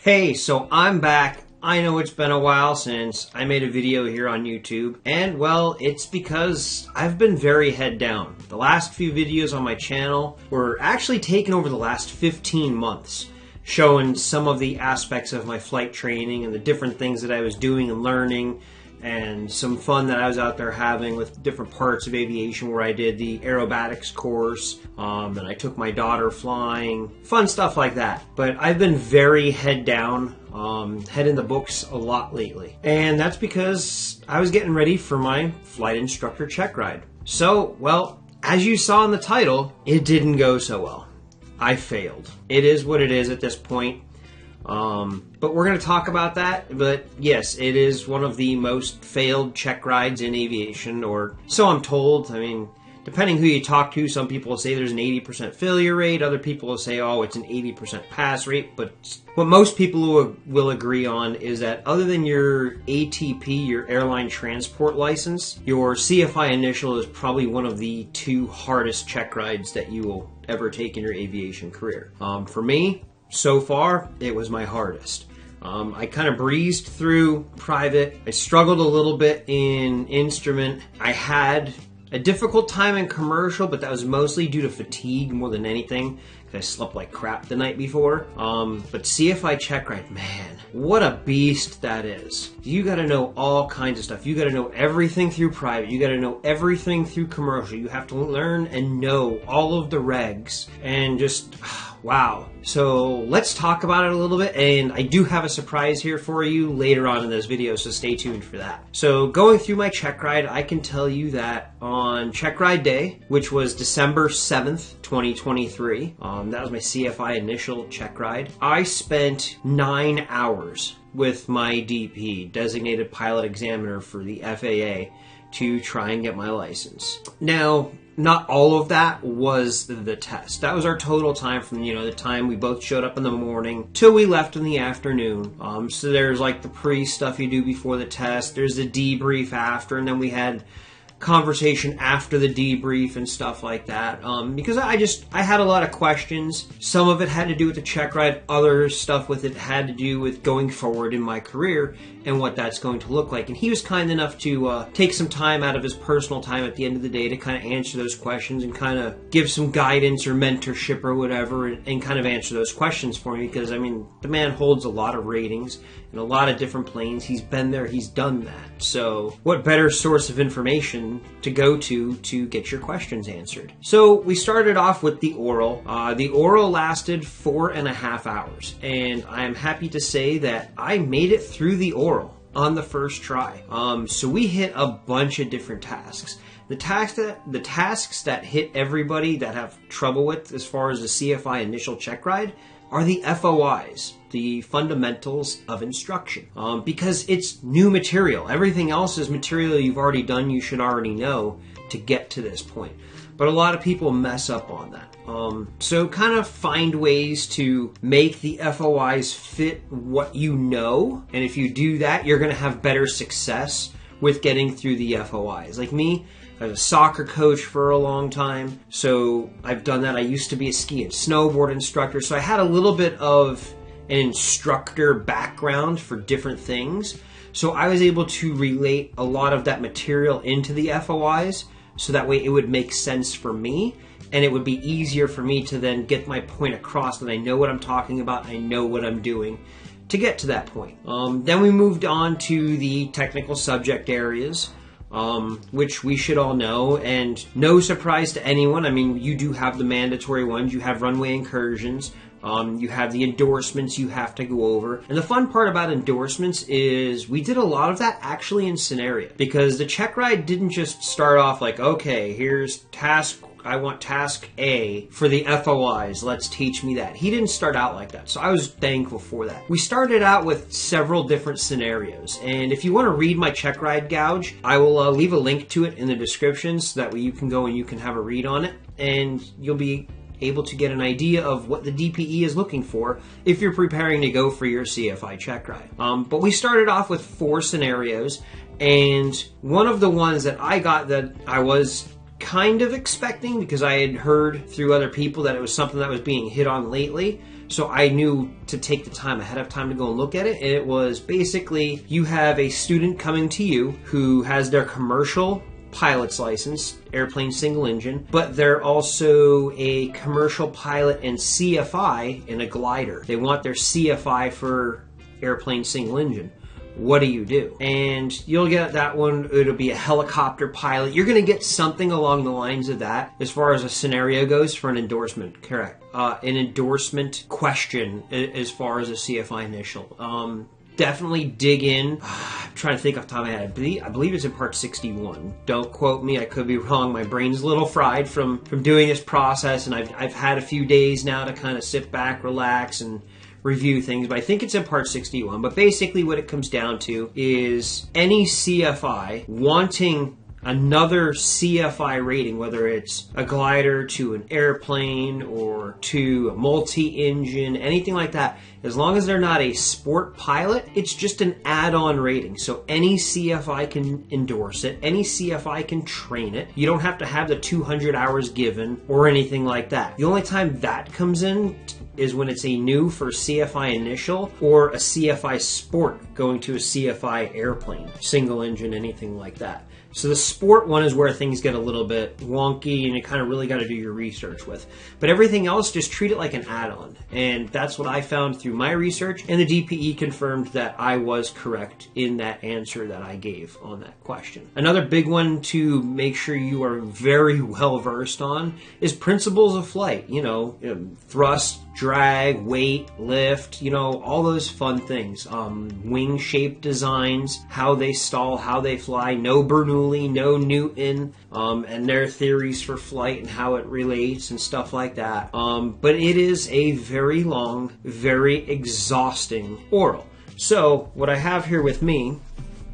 Hey, so I'm back. I know it's been a while since I made a video here on YouTube, and well, it's because I've been very head down. The last few videos on my channel were actually taken over the last 15 months, showing some of the aspects of my flight training and the different things that I was doing and learning, and some fun that I was out there having with different parts of aviation where I did the aerobatics course, and I took my daughter flying, fun stuff like that. But I've been very head down, head in the books a lot lately. And that's because I was getting ready for my flight instructor check ride. So, well, as you saw in the title, it didn't go so well. I failed. It is what it is at this point. But we're going to talk about that. But yes, it is one of the most failed check rides in aviation, or so I'm told. I mean, depending who you talk to, some people will say there's an 80% failure rate. Other people will say, oh, it's an 80% pass rate. But what most people will agree on is that other than your ATP, your airline transport license, your CFI initial is probably one of the two hardest check rides that you will ever take in your aviation career. For me, so far, it was my hardest. I kind of breezed through private. I struggled a little bit in instrument. I had a difficult time in commercial, but that was mostly due to fatigue more than anything, because I slept like crap the night before. But CFI check ride, man, what a beast that is. You gotta know all kinds of stuff. You gotta know everything through private. You gotta know everything through commercial. You have to learn and know all of the regs, and just, wow. So let's talk about it a little bit, and I do have a surprise here for you later on in this video, so stay tuned for that. So going through my check ride, I can tell you that on check ride day, which was December 7th, 2023, that was my CFI initial check ride, I spent 9 hours with my DP, designated pilot examiner for the FAA, to try and get my license. Now, not all of that was the test. That was our total time from, the time we both showed up in the morning till we left in the afternoon. So there's like the pre-stuff you do before the test, there's the debrief after, and then we had conversation after the debrief and stuff like that, because I had a lot of questions. Some of it had to do with the check ride, other stuff with it had to do with going forward in my career and what that's going to look like. And he was kind enough to take some time out of his personal time at the end of the day to kind of answer those questions and kind of give some guidance or mentorship or whatever, and kind of answer those questions for me, because I mean, the man holds a lot of ratings and a lot of different planes. He's been there, he's done that. So what better source of information to go to get your questions answered? So we started off with the oral. The oral lasted 4.5 hours, and I'm happy to say that I made it through the oral on the first try. So we hit a bunch of different tasks. The tasks that hit everybody that have trouble with as far as the CFI initial check ride are the FOIs, the fundamentals of instruction, because it's new material. Everything else is material you've already done, you should already know to get to this point. But a lot of people mess up on that. So kind of find ways to make the FOIs fit what you know, and if you do that, you're going to have better success with getting through the FOIs. Like me, I was a soccer coach for a long time, so I've done that. I used to be a ski and snowboard instructor, so I had a little bit of an instructor background for different things. So I was able to relate a lot of that material into the FOIs, so that way it would make sense for me, and it would be easier for me to then get my point across, that I know what I'm talking about, I know what I'm doing to get to that point. Then we moved on to the technical subject areas, which we should all know, and no surprise to anyone. I mean, you do have the mandatory ones. You have runway incursions. You have the endorsements you have to go over. And the fun part about endorsements is we did a lot of that actually in scenario, because the check ride didn't just start off like, okay, here's task, I want task A for the FOIs, let's teach me that. He didn't start out like that, so I was thankful for that. We started out with several different scenarios, and if you want to read my check ride gouge, I will leave a link to it in the description, so that way you can go and you can have a read on it, and you'll be able to get an idea of what the DPE is looking for if you're preparing to go for your CFI check ride. But we started off with 4 scenarios, and one of the ones that I got that I was kind of expecting, because I had heard through other people that it was something that was being hit on lately, So I knew to take the time ahead of time to go and look at it. And it was basically, you have a student coming to you who has their commercial pilot's license, airplane single engine, but they're also a commercial pilot and CFI in a glider. They want their CFI for airplane single engine. What do you do? And you'll get that one. It'll be a helicopter pilot. You're going to get something along the lines of that as far as a scenario goes for an endorsement. Correct. An endorsement question as far as a CFI initial. Definitely dig in. I'm trying to think off the top of my head. I believe it's in part 61. Don't quote me. I could be wrong. My brain's a little fried from doing this process, and I've had a few days now to kind of sit back, relax, and review things, but I think it's in part 61. But basically what it comes down to is any CFI wanting another CFI rating, whether it's a glider to an airplane or to a multi-engine, anything like that, as long as they're not a sport pilot, it's just an add-on rating. So any CFI can endorse it, any CFI can train it. You don't have to have the 200 hours given or anything like that. The only time that comes in is when it's a new for CFI initial or a CFI sport going to a CFI airplane, single engine, anything like that. So the sport one is where things get a little bit wonky and you kind of really got to do your research with. But everything else, just treat it like an add-on. And that's what I found through my research. And the DPE confirmed that I was correct in that answer that I gave on that question. Another big one to make sure you are very well versed on is principles of flight. You know, thrust, drag, weight, lift, all those fun things. Wing shape designs, how they stall, how they fly, no Bernoulli, no Newton, and their theories for flight and how it relates and stuff like that. But it is a very long, very exhausting oral. So what I have here with me,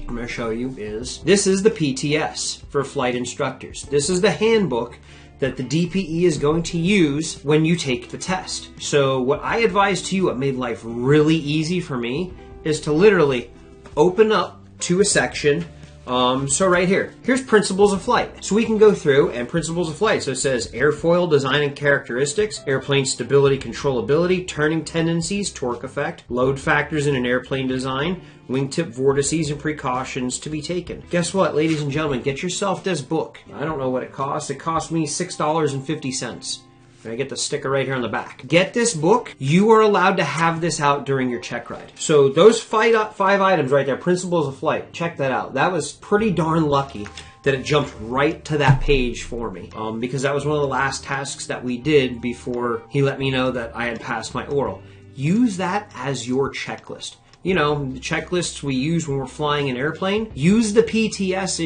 I'm going to show you this is the PTS for flight instructors. This is the handbook that the DPE is going to use when you take the test. So what I advise to you, what made life really easy for me, is to literally open up to a section. So right here, here's principles of flight. So we can go through and principles of flight. So it says airfoil design and characteristics, airplane stability, controllability, turning tendencies, torque effect, load factors in an airplane design, wingtip vortices and precautions to be taken. Guess what, ladies and gentlemen, get yourself this book. I don't know what it costs. It cost me $6.50. I get the sticker right here on the back. Get this book. You are allowed to have this out during your check ride. So those five items right there, principles of flight, check that out. That was pretty darn lucky that it jumped right to that page for me, because that was one of the last tasks that we did before he let me know that I had passed my oral. Use that as your checklist. The checklists we use when we're flying an airplane, use the PTS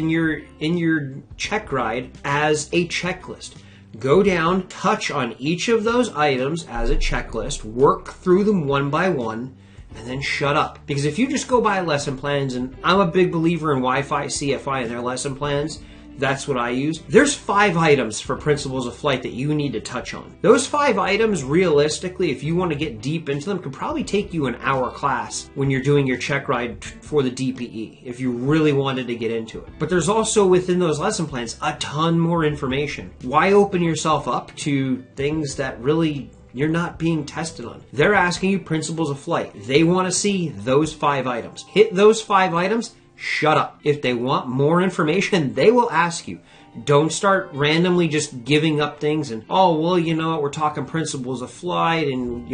in your check ride as a checklist. Go down, touch on each of those items as a checklist, work through them one by one, and then shut up. Because if you just go by lesson plans, and I'm a big believer in Wi-Fi, CFI, and their lesson plans, that's what I use. There's 5 items for principles of flight that you need to touch on. Those 5 items, realistically, if you want to get deep into them, could probably take you an hour class when you're doing your check ride for the DPE, if you really wanted to get into it. But there's also, within those lesson plans, a ton more information. Why open yourself up to things that really you're not being tested on? They're asking you principles of flight. They want to see those 5 items. Hit those 5 items, shut up. If they want more information, they will ask you. Don't start randomly just giving up things and, oh, well, we're talking principles of flight, and,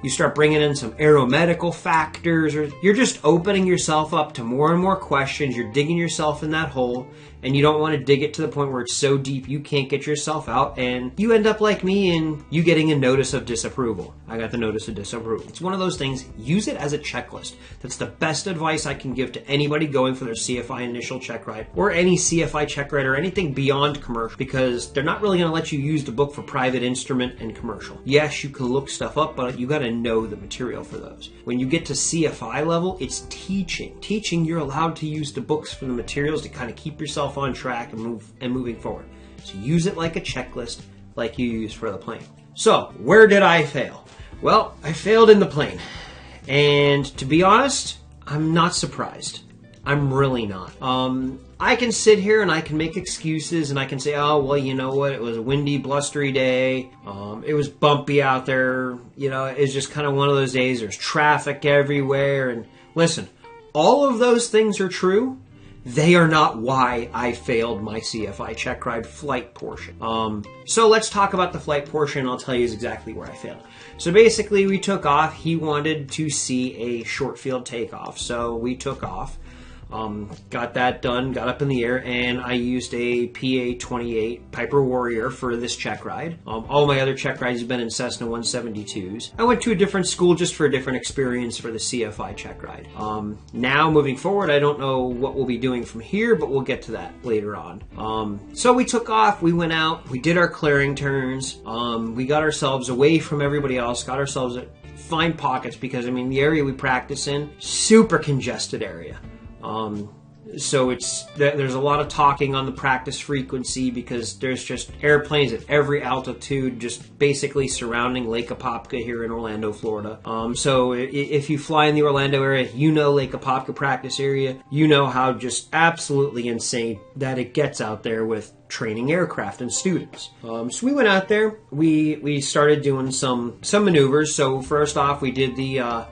you start bringing in some aeromedical factors, or you're just opening yourself up to more and more questions. You're digging yourself in that hole, and you don't want to dig it to the point where it's so deep you can't get yourself out, and you end up like me and you getting a notice of disapproval. I got the notice of disapproval. It's one of those things. Use it as a checklist. That's the best advice I can give to anybody going for their CFI initial check ride, or any CFI check ride, or anything beyond commercial, because they're not really going to let you use the book for private instrument and commercial. Yes, you can look stuff up, but you got to know the material for those. When you get to CFI level, it's teaching. Teaching, you're allowed to use the books for the materials to kind of keep yourself on track and moving forward. So use it like a checklist, like you use for the plane. So where did I fail? Well, I failed in the plane. And to be honest, I'm not surprised. I'm really not. I can sit here and I can make excuses and I can say, oh, well, you know what? It was a windy, blustery day. It was bumpy out there. You know, it's just kind of one of those days. There's traffic everywhere. And listen, all of those things are true. They are not why I failed my CFI check ride flight portion. So let's talk about the flight portion and I'll tell you exactly where I failed. So basically we took off. He wanted to see a short field takeoff. So we took off. Got that done, got up in the air, and I used a PA-28 Piper Warrior for this check ride. All my other check rides have been in Cessna 172s. I went to a different school just for a different experience for the CFI check ride. Now, moving forward, I don't know what we'll be doing from here, but we'll get to that later on. So we took off, we went out, we did our clearing turns, we got ourselves away from everybody else, got ourselves at fine pockets because, I mean, the area we practice in, super congested area. So there's a lot of talking on the practice frequency because there's just airplanes at every altitude just basically surrounding Lake Apopka here in Orlando, Florida. So if you fly in the Orlando area, you know Lake Apopka practice area, you know how just absolutely insane that it gets out there with training aircraft and students. So we went out there, we started doing some maneuvers. So first off, we did the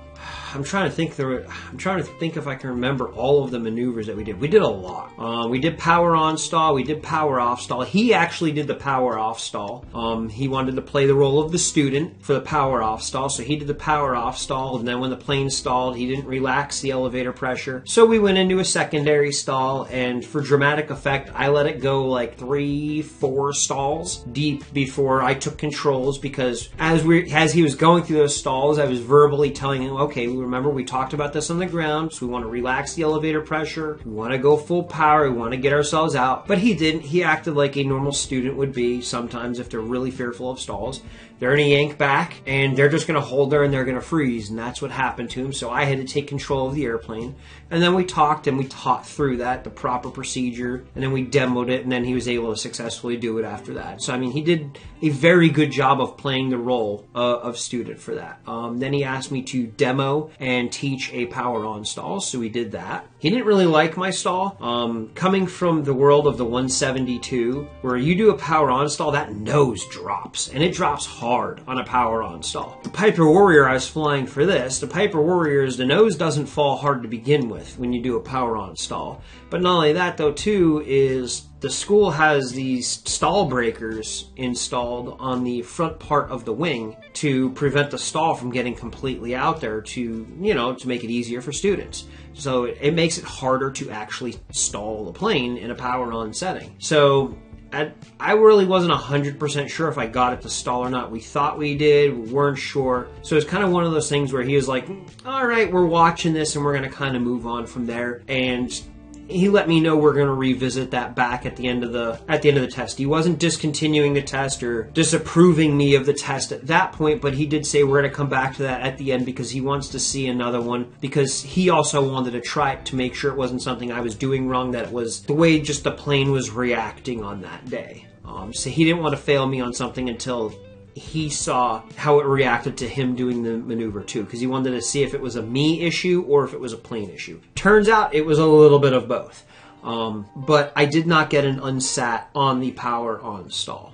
I'm trying to think if I can remember all of the maneuvers that we did. We did a lot. We did power on stall. We did power off stall. He actually did the power off stall. He wanted to play the role of the student for the power off stall, so he did the power off stall. And then when the plane stalled, he didn't relax the elevator pressure. So we went into a secondary stall, and for dramatic effect, I let it go like 3-4 stalls deep before I took controls because as he was going through those stalls, I was verbally telling him, okay, remember we talked about this on the ground, so we want to relax the elevator pressure, we want to go full power, we want to get ourselves out. But he didn't. He acted like a normal student would be sometimes if they're really fearful of stalls. They're going to yank back and they're just going to hold there and they're going to freeze, and that's what happened to him. So I had to take control of the airplane, and then we talked and we taught through that, the proper procedure, and then we demoed it, and then he was able to successfully do it after that. So I mean, he did a very good job of playing the role of student for that. Then he asked me to demo and teach a power on stall, so we did that. He didn't really like my stall. Coming from the world of the 172, where you do a power on stall, that nose drops, and it drops hard on a power on stall. The Piper Warrior I was flying for this, the Piper Warriors, the nose doesn't fall hard to begin with when you do a power on stall. But not only that though too, is the school has these stall breakers installed on the front part of the wing to prevent the stall from getting completely out there to make it easier for students. So it makes it harder to actually stall the plane in a power on setting. So I really wasn't 100% sure if I got it to stall or not. We thought we did, we weren't sure. So it's kind of one of those things where he was like, all right, we're watching this and we're going to kind of move on from there. And he let me know we're going to revisit that back at the end of the test. He wasn't discontinuing the test or disapproving me of the test at that point, but he did say we're going to come back to that at the end because he wants to see another one, because he also wanted to try it to make sure it wasn't something I was doing wrong, that it was the way just the plane was reacting on that day. So he didn't want to fail me on something until he saw how it reacted to him doing the maneuver too, because he wanted to see if it was a me issue or if it was a plane issue. Turns out it was a little bit of both. But I did not get an unsat on the power on stall.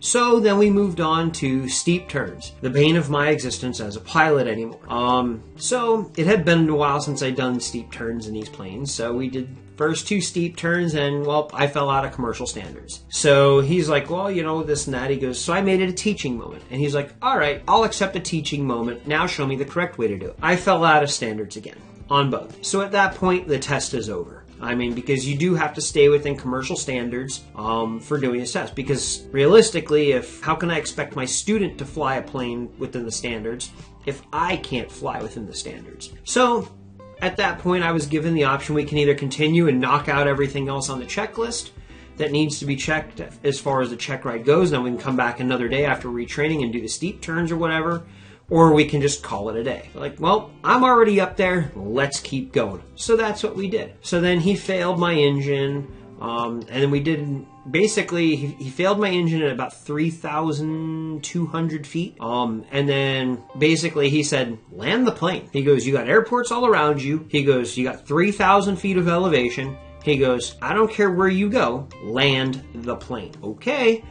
So then we moved on to steep turns, the bane of my existence as a pilot anymore. So it had been a while since I'd done steep turns in these planes, so we did first 2 steep turns, and well, I fell out of commercial standards. So he's like, well, this and that. He goes, so I made it a teaching moment. And he's like, all right, I'll accept a teaching moment. Now show me the correct way to do it. I fell out of standards again on both. So at that point, the test is over. I mean, because you do have to stay within commercial standards for doing this test. Because realistically, how can I expect my student to fly a plane within the standards if I can't fly within the standards? So at that point, I was given the option, we can either continue and knock out everything else on the checklist that needs to be checked as far as the check ride goes, then we can come back another day after retraining and do the steep turns or whatever, or we can just call it a day. Like, well, I'm already up there, let's keep going. So that's what we did. So then he failed my engine. And then we did, basically, he failed my engine at about 3,200 feet. And then basically he said, land the plane. He goes, you got airports all around you. He goes, you got 3,000 feet of elevation. He goes, I don't care where you go, land the plane. Okay.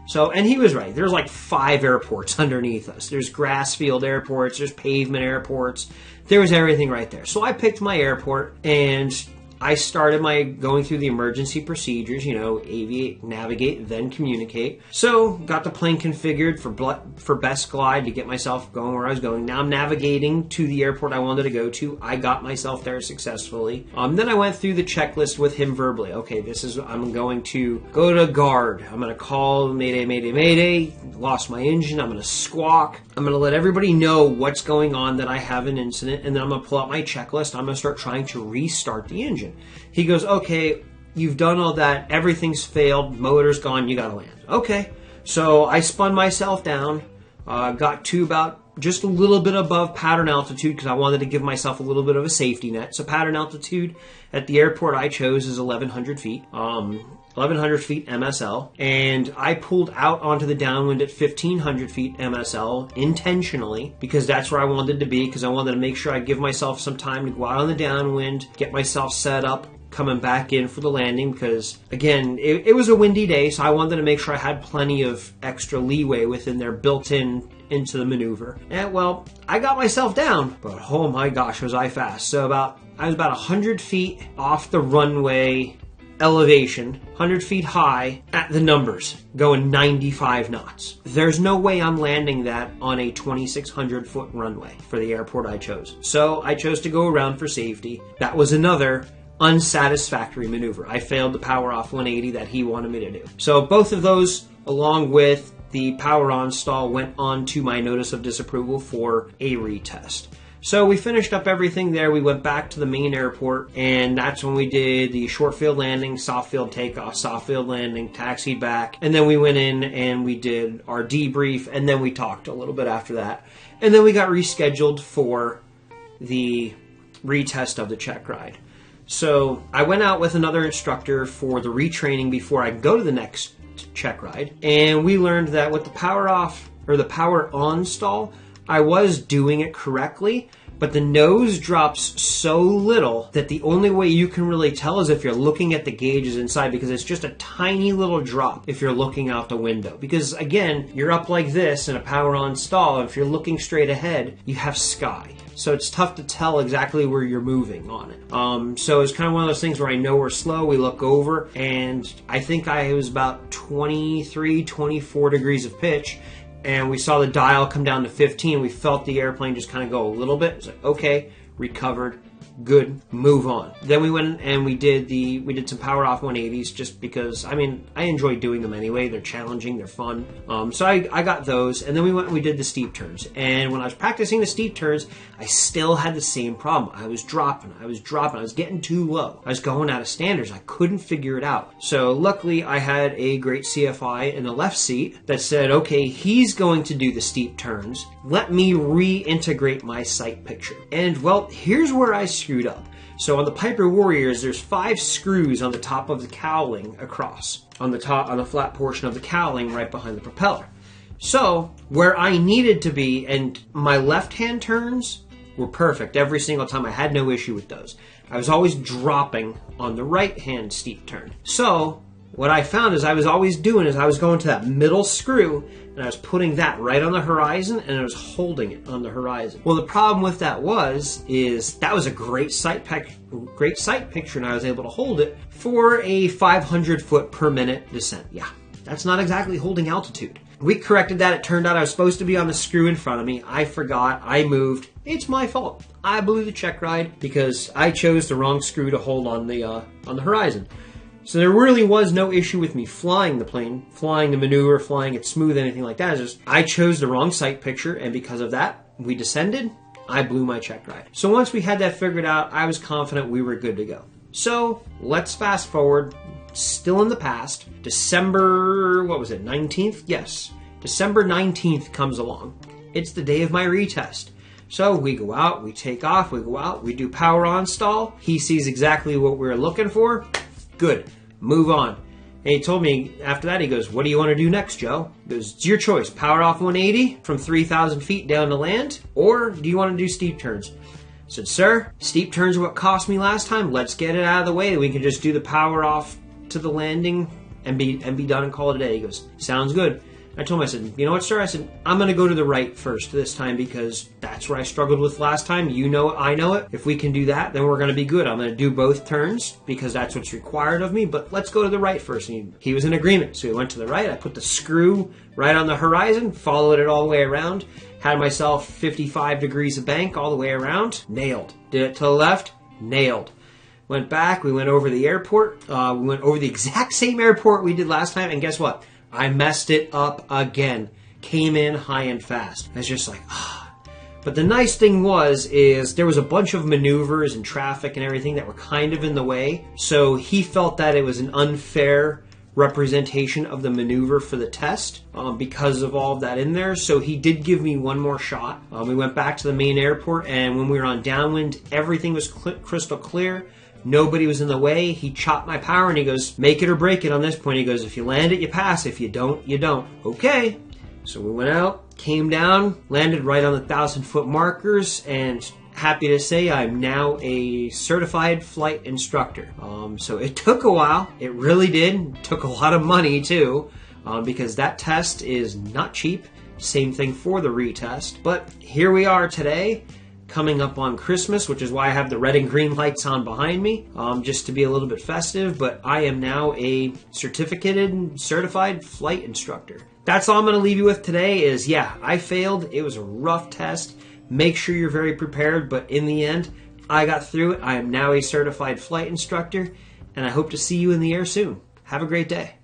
So, and he was right. There's like 5 airports underneath us. There's grass field airports. There's pavement airports. There was everything right there. So I picked my airport and I started my going through the emergency procedures, you know, aviate, navigate, then communicate. So got the plane configured for best glide to get myself going where I was going. Now I'm navigating to the airport I wanted to go to. I got myself there successfully. Then I went through the checklist with him verbally. Okay, I'm going to go to guard. I'm going to call Mayday, Mayday, Mayday. Lost my engine. I'm going to squawk. I'm going to let everybody know what's going on, that I have an incident, and then I'm going to pull out my checklist. I'm going to start trying to restart the engine. He goes, okay, you've done all that. Everything's failed. Motor's gone. You got to land. Okay. So I spun myself down, got to about just a little bit above pattern altitude because I wanted to give myself a little bit of a safety net. So pattern altitude at the airport I chose is 1,100 feet. 1,100 feet MSL, and I pulled out onto the downwind at 1,500 feet MSL intentionally because that's where I wanted to be, because I wanted to make sure I give myself some time to go out on the downwind, get myself set up, coming back in for the landing, because again, it was a windy day, so I wanted to make sure I had plenty of extra leeway within there built into the maneuver. And well, I got myself down, but oh my gosh, was I fast. So I was about 100 feet off the runway elevation, 100 feet high at the numbers, going 95 knots. There's no way I'm landing that on a 2,600 foot runway for the airport I chose. So I chose to go around for safety. That was another unsatisfactory maneuver. I failed the power off 180 that he wanted me to do. So both of those, along with the power on stall, went on to my notice of disapproval for a retest. So we finished up everything there. We went back to the main airport, and that's when we did the short field landing, soft field takeoff, soft field landing, taxied back, and then we went in and we did our debrief, and then we talked a little bit after that. And then we got rescheduled for the retest of the check ride. So I went out with another instructor for the retraining before I go to the next check ride, and we learned that with the power off or the power on stall, I was doing it correctly, but the nose drops so little that the only way you can really tell is if you're looking at the gauges inside, because it's just a tiny little drop if you're looking out the window. Because again, you're up like this in a power on stall, and if you're looking straight ahead, you have sky. So it's tough to tell exactly where you're moving on it. So it's kind of one of those things where I know we're slow, we look over, and I think I was about 23, 24 degrees of pitch, and we saw the dial come down to 15. We felt the airplane just kind of go a little bit. It's like, okay, recovered, good, move on. Then we went and we did some power off 180s just because, I mean, I enjoy doing them anyway. They're challenging, they're fun. So I got those, and then we went and we did the steep turns. And when I was practicing the steep turns, I still had the same problem. I was dropping, I was getting too low. I was going out of standards. I couldn't figure it out. So luckily I had a great CFI in the left seat that said, okay, he's going to do the steep turns. Let me reintegrate my sight picture. And well, here's where I screwed up. So on the Piper Warriors, there's 5 screws on the top of the cowling across, on the flat portion of the cowling right behind the propeller. So where I needed to be, and my left-hand turns were perfect every single time. I had no issue with those. I was always dropping on the right-hand steep turn. So what I found is I was going to that middle screw, and I was putting that right on the horizon, and I was holding it on the horizon. Well, the problem with that is that was a great sight picture, and I was able to hold it for a 500 foot per minute descent. Yeah, that's not exactly holding altitude. We corrected that. It turned out I was supposed to be on the screw in front of me. I forgot. I moved. It's my fault. I blew the check ride because I chose the wrong screw to hold on the horizon. So there really was no issue with me flying the plane, flying the maneuver, flying it smooth, anything like that. It's just I chose the wrong sight picture, and because of that, we descended. I blew my check ride. So once we had that figured out, I was confident we were good to go. So let's fast forward, still in the past. December, 19th? Yes. December 19th comes along. It's the day of my retest. So we go out, we take off, we go out, we do power on stall. He sees exactly what we're looking for. Good. move on. And he told me after that, he goes, what do you want to do next, Joe? He goes, it's your choice. Power off 180 from 3,000 feet down to land, or do you want to do steep turns? I said, sir, steep turns are what cost me last time. Let's get it out of the way. We can just do the power off to the landing and be done and call it a day. He goes, sounds good. I told him, I said, you know what, sir? I said, I'm going to go to the right first this time because that's where I struggled with last time. You know it, I know it. If we can do that, then we're going to be good. I'm going to do both turns because that's what's required of me, but let's go to the right first. And he was in agreement. So we went to the right. I put the screw right on the horizon, followed it all the way around, had myself 55 degrees of bank all the way around, nailed. Did it to the left, nailed. Went back, we went over the airport. We went over the exact same airport we did last time, and guess what? I messed it up again. Came in high and fast. I was just like, ah. But the nice thing is there was a bunch of maneuvers and traffic and everything that were kind of in the way. So he felt that it was an unfair representation of the maneuver for the test because of all of that in there. So he did give me one more shot. We went back to the main airport, and when we were on downwind, everything was crystal clear. Nobody was in the way. He chopped my power and he goes, make it or break it on this point. He goes, if you land it, you pass. If you don't, you don't. Okay. So we went out, came down, landed right on the 1,000-foot markers, and happy to say I'm now a certified flight instructor. So it took a while. It really did. It took a lot of money too, because that test is not cheap. Same thing for the retest. But here we are today, coming up on Christmas, which is why I have the red and green lights on behind me, just to be a little bit festive, but I am now a certificated, certified flight instructor. That's all I'm going to leave you with today is, yeah, I failed. It was a rough test. Make sure you're very prepared, but in the end, I got through it. I am now a certified flight instructor, and I hope to see you in the air soon. Have a great day.